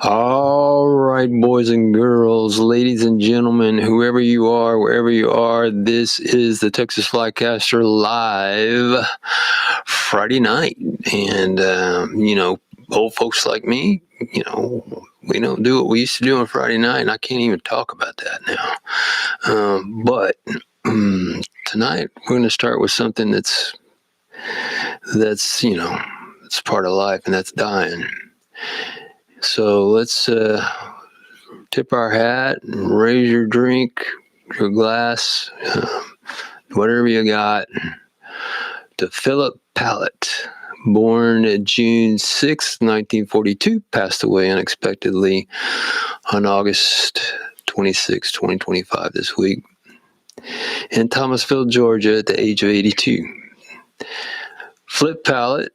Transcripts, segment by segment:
All right, boys and girls, ladies and gentlemen, whoever you are, wherever you are, this is the Texas Flycaster Live Friday night. And, old folks like me, we don't do what we used to do on Friday night, and I can't even talk about that now. But tonight we're going to start with something that's it's part of life, and that's dying. So let's tip our hat and raise your drink, your glass, whatever you got, to Philip Pallot, born June 6, 1942, passed away unexpectedly on August 26, 2025 this week, in Thomasville, Georgia, at the age of 82. Flip Pallot,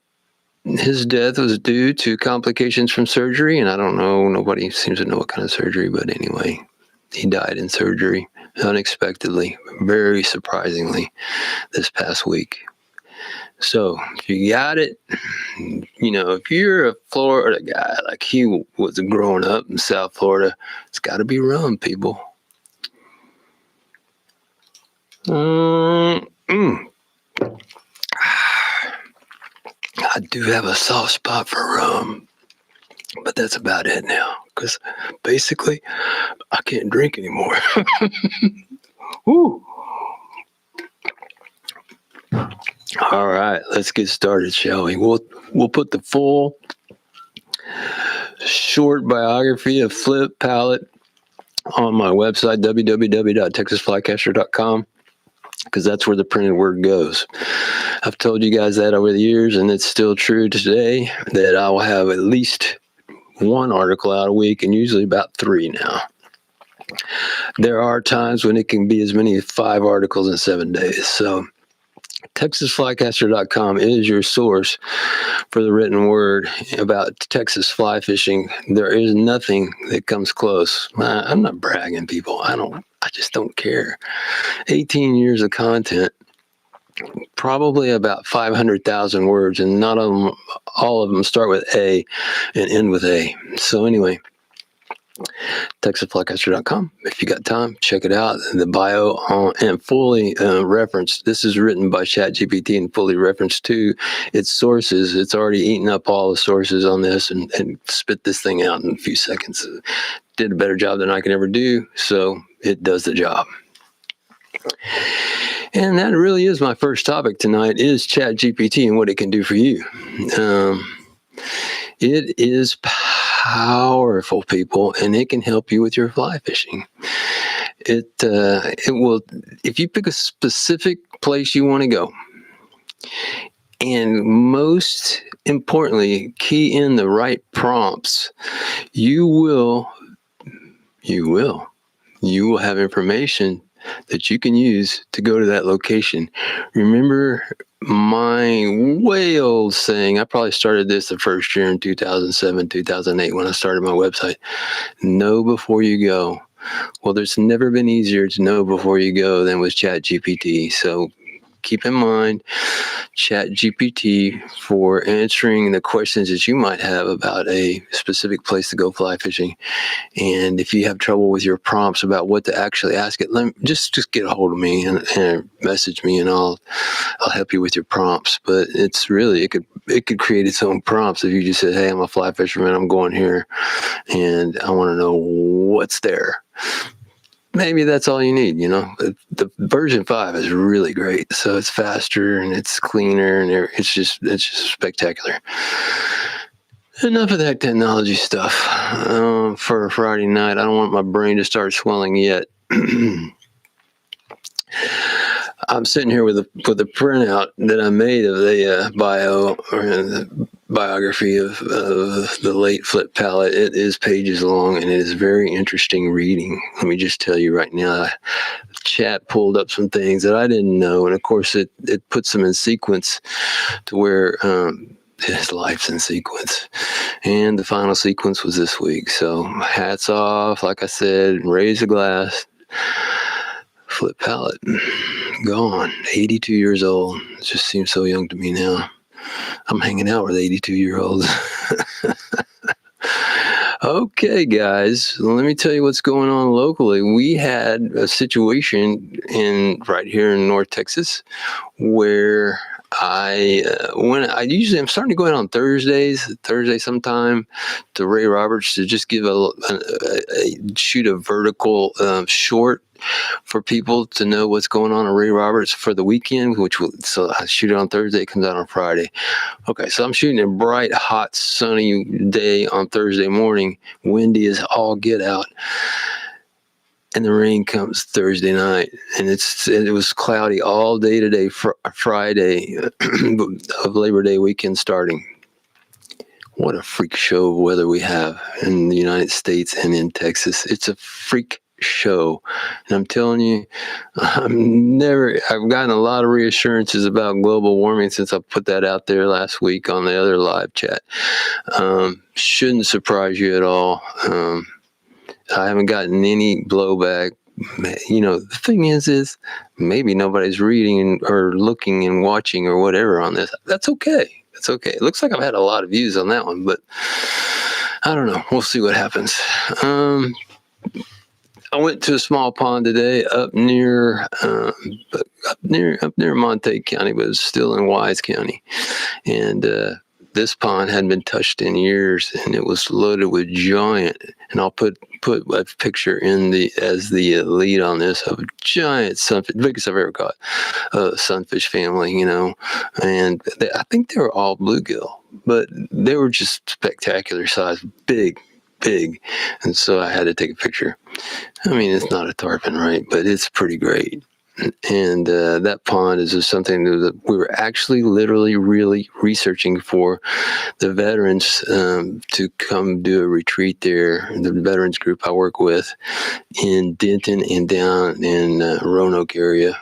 his death was due to complications from surgery, and I don't know, nobody seems to know what kind of surgery, but anyway, he died in surgery unexpectedly, very surprisingly, this past week. So, if you got it, if you're a Florida guy, like he was growing up in South Florida, it's got to be rum, people. I do have a soft spot for rum, but that's about it now, because basically I can't drink anymore. Woo. All right, let's get started, shall we? We'll put the full short biography of Flip Pallot on my website, www.texasflycaster.com, because that's where the printed word goes. I've told you guys that over the years, and it's still true today, that I will have at least one article out a week, and usually about 3 now. There are times when it can be as many as 5 articles in 7 days. So TexasFlycaster.com is your source for the written word about Texas fly fishing. There is nothing that comes close. I'm not bragging, people. I just don't care. 18 years of content, probably about 500,000 words, and not all of them start with A and end with A. So anyway, TexasFlycaster.com. If you got time, check it out. The bio and fully referenced. This is written by ChatGPT and fully referenced to its sources. It's already eaten up all the sources on this and spit this thing out in a few seconds. Did a better job than I can ever do, so it does the job. And that really is my first topic tonight, is ChatGPT and what it can do for you. It is powerful, people, and it can help you with your fly fishing. It will, if you pick a specific place you want to go, and most importantly, key in the right prompts, you will have information that you can use to go to that location. Remember my way old saying, I probably started this the first year in 2007, 2008 when I started my website. Know before you go. Well, there's never been easier to know before you go than with ChatGPT. So keep in mind ChatGPT for answering the questions that you might have about a specific place to go fly fishing. And if you have trouble with your prompts about what to actually ask it, just get a hold of me and message me, and I'll help you with your prompts. But it's really, it could create its own prompts if you just said, hey, I'm a fly fisherman, I'm going here, and I want to know what's there. Maybe that's all you need, The version 5 is really great. So it's faster and it's cleaner, and it's just spectacular. Enough of that technology stuff for a Friday night. I don't want my brain to start swelling yet. I'm sitting here with a printout that I made of the bio, or the biography of the late Flip Pallot. It is pages long, and it is very interesting reading. Let me just tell you right now, chat pulled up some things that I didn't know, and of course it puts them in sequence to where his life's in sequence. And the final sequence was this week. So hats off, like I said, raise a glass. Flip Pallot, gone, 82 years old. It just seems so young to me now. I'm hanging out with 82-year-olds. Okay, guys, let me tell you what's going on locally. We had a situation right here in North Texas where I'm starting to go out on Thursday sometime to Ray Roberts to just give shoot a vertical short for people to know what's going on Ray Roberts for the weekend, so I shoot it on Thursday, it comes out on Friday. Okay, so I'm shooting a bright, hot, sunny day on Thursday morning, windy as all get out. And the rain comes Thursday night, and it was cloudy all day today, Friday of Labor Day weekend starting. What a freak show of weather we have in the United States and in Texas. It's a freak show, and I'm telling you, I've gotten a lot of reassurances about global warming since I put that out there last week on the other live chat. Shouldn't surprise you at all. I haven't gotten any blowback. The thing is maybe nobody's reading or looking and watching or whatever on this. That's okay. It's okay. It looks like I've had a lot of views on that one, but I don't know. We'll see what happens. I went to a small pond today up near Montague County, but it's still in Wise County, and this pond hadn't been touched in years, and it was loaded with giant. And I'll put a picture as the lead on this of a giant sunfish, biggest I've ever caught, sunfish family. And I think they were all bluegill, but they were just spectacular size, big. And so I had to take a picture. I mean, it's not a tarpon, right? But it's pretty great. And that pond is just something that we were actually literally really researching for the veterans to come do a retreat there. The veterans group I work with in Denton and down in Roanoke area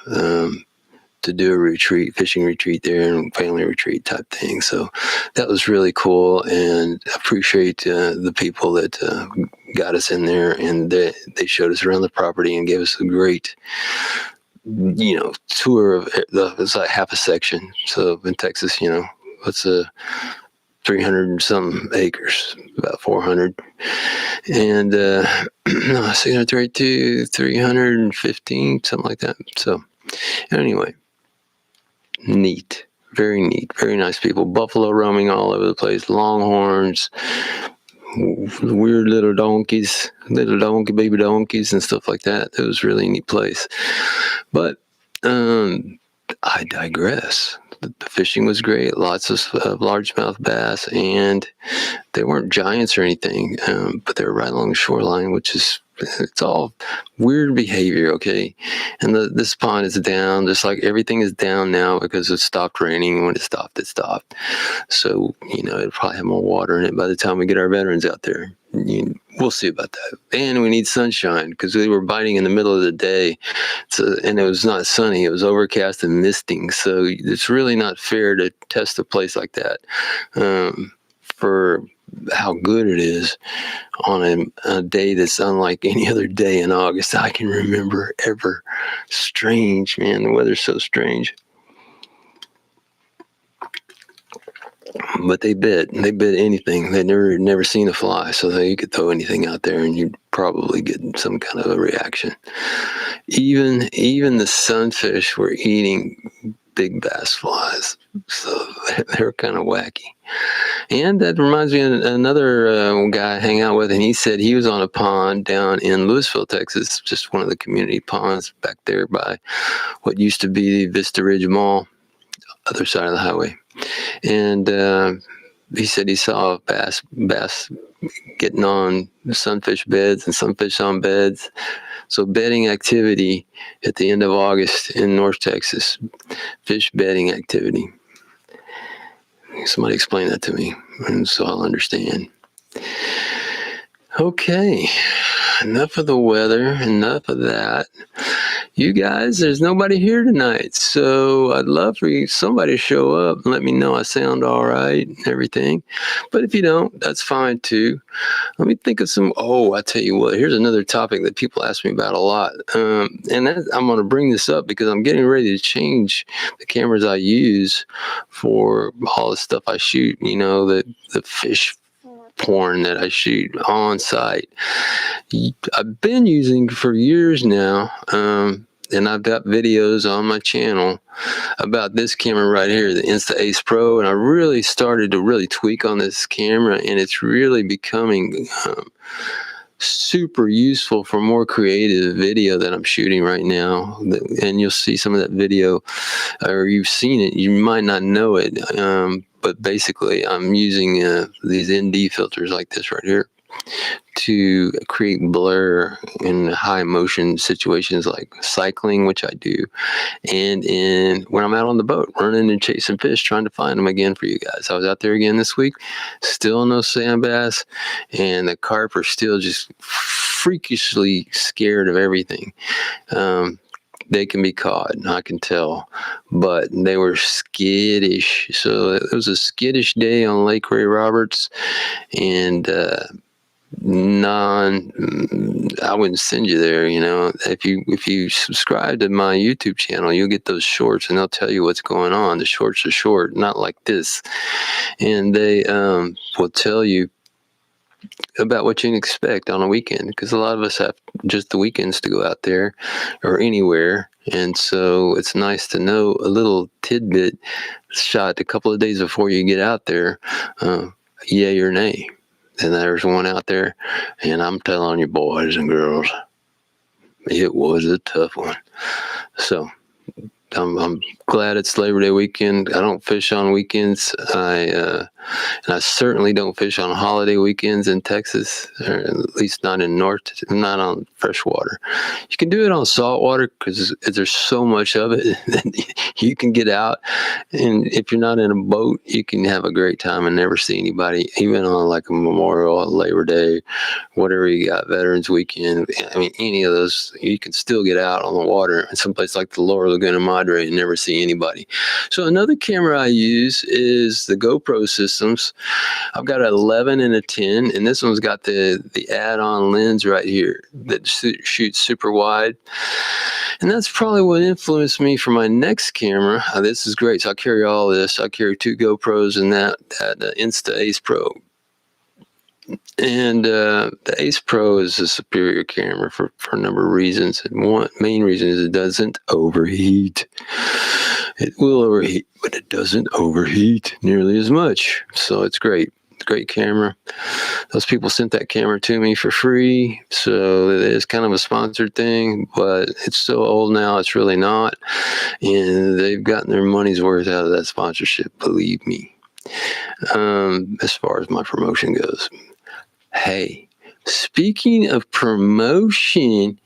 to do a retreat, fishing retreat there, and family retreat type thing. So that was really cool, and I appreciate the people that got us in there, and they showed us around the property and gave us a great tour of it's like half a section. So in Texas, it's a 300 and some acres, about 400, and 632, 315, something like that. So anyway, neat, very nice people. Buffalo roaming all over the place, longhorns, weird little baby donkeys and stuff like that. It was really a neat place. But I digress. The fishing was great, lots of largemouth bass, and they weren't giants or anything, but they were right along the shoreline, it's all weird behavior, okay? And this pond is down, just like everything is down now because it stopped raining. When it stopped, it stopped. So, it'll probably have more water in it by the time we get our veterans out there. We'll see about that. And we need sunshine because we were biting in the middle of the day, and it was not sunny. It was overcast and misting. So it's really not fair to test a place like that for how good it is on a day that's unlike any other day in August I can remember ever. Strange, man. The weather's so strange. But they bit anything. They'd never seen a fly, so you could throw anything out there and you'd probably get some kind of a reaction. Even the sunfish were eating big bass flies, so they were kind of wacky. And that reminds me of another guy I hang out with, and he said he was on a pond down in Lewisville, Texas, just one of the community ponds back there by what used to be the Vista Ridge Mall, other side of the highway. And he said he saw bass getting on sunfish beds and sunfish on beds. So bedding activity at the end of August in North Texas, fish bedding activity. Somebody explain that to me, and so I'll understand. Okay, enough of the weather, enough of that. You guys, there's nobody here tonight, so I'd love for somebody to show up and let me know I sound all right and everything. But if you don't, that's fine too. Let me think of I tell you what, here's another topic that people ask me about a lot. I'm going to bring this up because I'm getting ready to change the cameras I use for all the stuff I shoot, the fish porn that I shoot on site. I've been using for years now, and I've got videos on my channel about this camera right here, the Insta Ace Pro, and I really started to really tweak on this camera, and it's really becoming super useful for more creative video that I'm shooting right now. And you'll see some of that video, or you've seen it, you might not know it, but basically I'm using these ND filters like this right here to create blur in high motion situations like cycling, which I do, and when I'm out on the boat running and chasing fish, trying to find them again for you guys. I was out there again this week, still no sand bass, and the carp are still just freakishly scared of everything. They can be caught, I can tell, but they were skittish. So it was a skittish day on Lake Ray Roberts, and I wouldn't send you there. You know, if you subscribe to my YouTube channel, you'll get those shorts, and they'll tell you what's going on. The shorts are short, not like this, and they will tell you about what you can expect on a weekend, because a lot of us have just the weekends to go out there or anywhere, and so it's nice to know a little tidbit shot a couple of days before you get out there, yay or nay. And there's one out there, and I'm telling you, boys and girls, it was a tough one. So I'm glad it's Labor Day weekend. I don't fish on weekends. And I certainly don't fish on holiday weekends in Texas, or at least not in not on freshwater. You can do it on saltwater because there's so much of it that you can get out. And if you're not in a boat, you can have a great time and never see anybody, even on like a Memorial, Labor Day, whatever you got, Veterans Weekend. I mean, any of those, you can still get out on the water in someplace like the Lower Laguna Madre and never see anybody. So another camera I use is the GoPro systems. I've got an 11 and a 10, and this one's got the add-on lens right here that shoots super wide. And that's probably what influenced me for my next camera. This is great. So I carry all this. I carry 2 GoPros and that Insta Ace Pro. And the Ace Pro is a superior camera for a number of reasons. And one main reason is it doesn't overheat. It will overheat, but it doesn't overheat nearly as much. So it's great. It's a great camera. Those people sent that camera to me for free. So it is kind of a sponsored thing, but it's so old now, it's really not. And they've gotten their money's worth out of that sponsorship, believe me. As far as my promotion goes. Hey, speaking of promotion,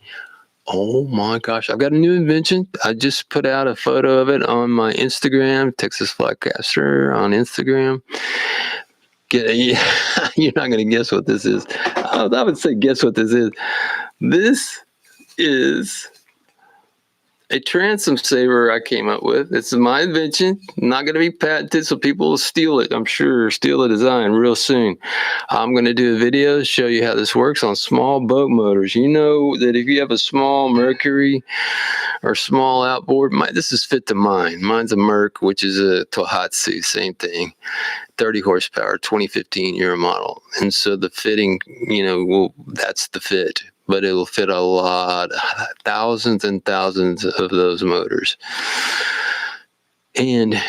oh my gosh, I've got a new invention. I just put out a photo of it on my Instagram, Texas Flycaster on Instagram. You're not going to guess what this is. I would say guess what this is. This is a transom saver I came up with. It's my invention. Not going to be patented, so people will steal it. I'm sure steal the design real soon. I'm going to do a video to show you how this works on small boat motors. You know that if you have a small Mercury or small outboard, this is fit to mine. Mine's a Merc, which is a Tohatsu, same thing. 30 horsepower, 2015 year model. And so the fitting, that's the fit. But it'll fit a lot, thousands and thousands of those motors. And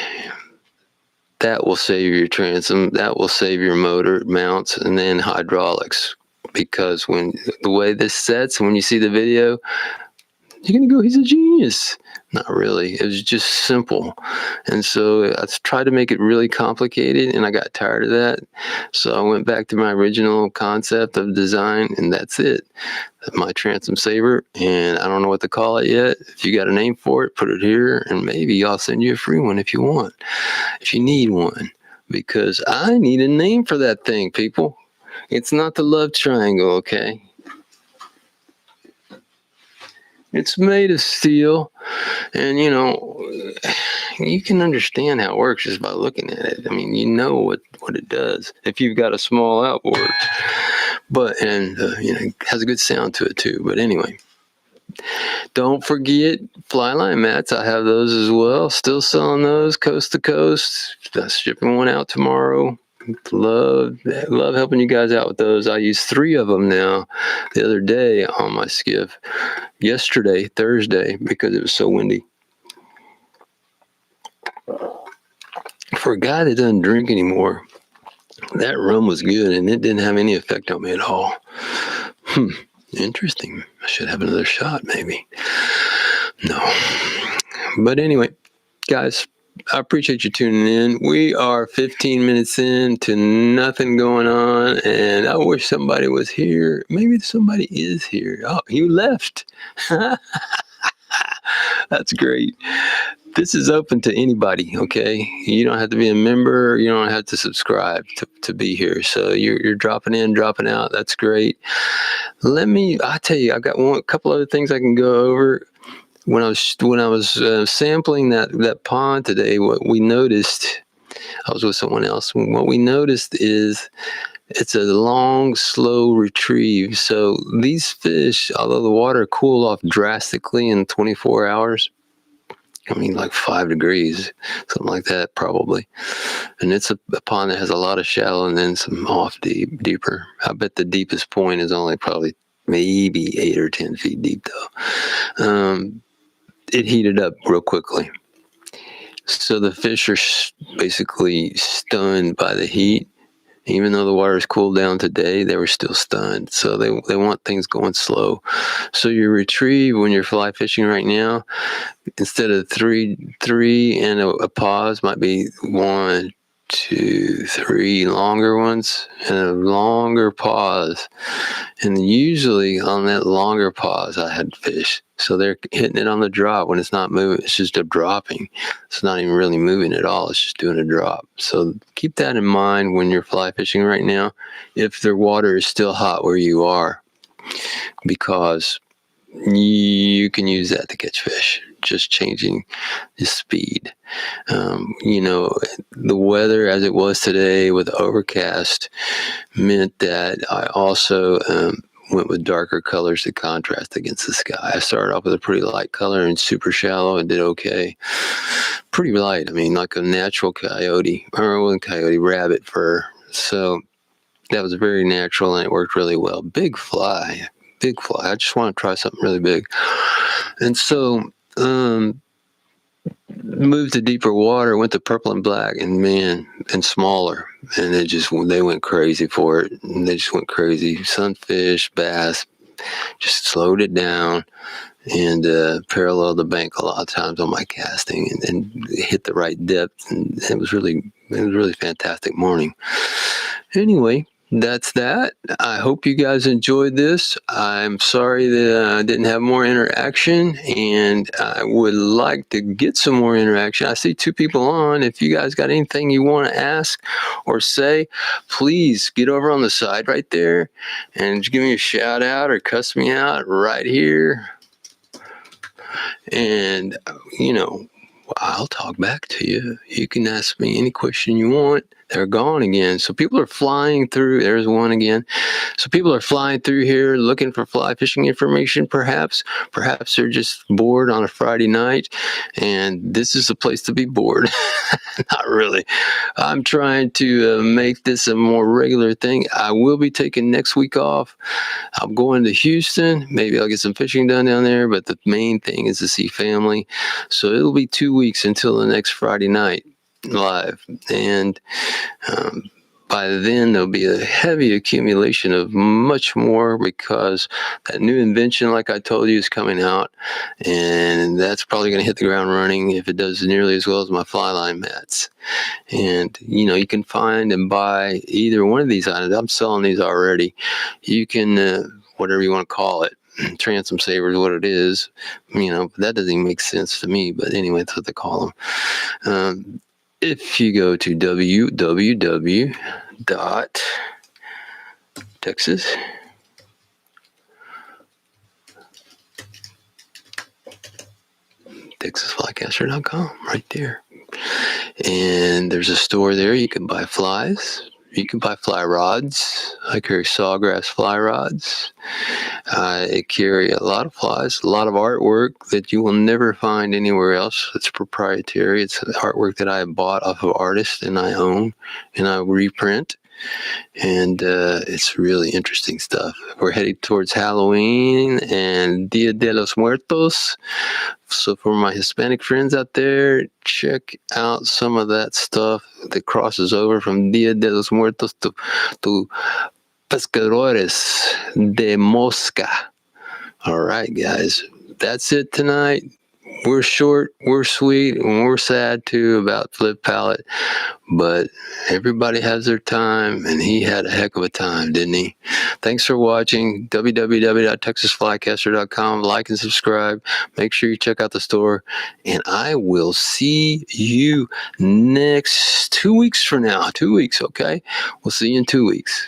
that will save your transom, that will save your motor mounts, and then hydraulics. Because when the way this sets, when you see the video, you're going to go, he's a genius. Not really. It was just simple. And so I tried to make it really complicated, and I got tired of that. So I went back to my original concept of design, and that's it. My transom saver, and I don't know what to call it yet. If you got a name for it, put it here, and maybe I'll send you a free one if you want, if you need one, because I need a name for that thing, people. It's not the love triangle, okay? It's made of steel, and you can understand how it works just by looking at it. I mean, you know what it does if you've got a small outboard, it has a good sound to it too. But anyway, don't forget fly line mats. I have those as well. Still selling those coast to coast. Shipping one out tomorrow. Love helping you guys out with those. I used 3 of them now the other day on my skiff. Yesterday, Thursday, because it was so windy. For a guy that doesn't drink anymore, that rum was good, and it didn't have any effect on me at all. Interesting. I should have another shot, maybe. No. But anyway, guys, I appreciate you tuning in. We are 15 minutes in to nothing going on, and I wish somebody was here. Maybe somebody is here. Oh, you left. That's great. This is open to anybody, okay? You don't have to be a member. You don't have to subscribe to be here. So you're dropping in, dropping out. That's great. I tell you, I got a couple other things I can go over. When I was sampling that pond today, what we noticed, I was with someone else. What we noticed is it's a long, slow retrieve. So these fish, although the water cooled off drastically in 24 hours, I mean, like 5 degrees, something like that, probably. And it's a pond that has a lot of shallow and then some deeper. I bet the deepest point is only probably maybe 8 or 10 feet deep, though. It heated up real quickly. So the fish are basically stunned by the heat. Even though the water's cooled down today, they were still stunned. So they want things going slow. So your retrieve, when you're fly fishing right now, instead of three and a pause, might be 1, 2, 3 longer ones and a longer pause. And usually on that longer pause, I had fish. So they're hitting it on the drop when it's not moving. It's just a dropping. It's not even really moving at all. It's just doing a drop. So keep that in mind when you're fly fishing right now, if the water is still hot where you are, because you can use that to catch fish, just changing the speed. The weather as it was today with overcast meant that I also went with darker colors to contrast against the sky. I started off with a pretty light color and super shallow and did okay. Pretty light. I mean, like a natural rabbit fur. So that was very natural and it worked really well. Big fly. I just want to try something really big. And so moved to deeper water, went to purple and black, and smaller. And they went crazy for it. And they just went crazy. Sunfish, bass, just slowed it down and paralleled the bank a lot of times on my casting and hit the right depth. And it was really fantastic morning. Anyway, that's that. I hope you guys enjoyed this. I'm sorry that I didn't have more interaction, and I would like to get some more interaction. I see 2 people on. If you guys got anything you want to ask or say, please get over on the side right there and just give me a shout out or cuss me out right here. And, I'll talk back to you. You can ask me any question you want. They're gone again. So people are flying through. There's one again. So people are flying through here looking for fly fishing information, perhaps. Perhaps they're just bored on a Friday night, and this is a place to be bored. Not really. I'm trying to make this a more regular thing. I will be taking next week off. I'm going to Houston. Maybe I'll get some fishing done down there, but the main thing is to see family. So it'll be 2 weeks until the next Friday night live, and by then there'll be a heavy accumulation of much more, because that new invention, like I told you, is coming out, and that's probably going to hit the ground running if it does nearly as well as my fly line mats. And you can find and buy either one of these items. I'm selling these already. You can whatever you want to call it, transom saver is what it is. That doesn't even make sense to me, but anyway, that's what they call them. If you go to texasflycaster.com, right there, and there's a store there. You can buy flies. You can buy fly rods. I carry sawgrass fly rods. I carry a lot of flies, a lot of artwork that you will never find anywhere else. It's proprietary. It's artwork that I bought off of artists and I own and I reprint. And it's really interesting stuff. We're heading towards Halloween and Dia de los Muertos. So for my Hispanic friends out there, check out some of that stuff that crosses over from Dia de los Muertos to Pescadores de Mosca. All right, guys, that's it tonight. We're short, we're sweet, and we're sad too about Flip Pallot, but everybody has their time, and he had a heck of a time, didn't he? Thanks for watching. www.texasflycaster.com. Like and subscribe. Make sure you check out the store, and I will see you next 2 weeks from now. 2 weeks, okay? We'll see you in 2 weeks.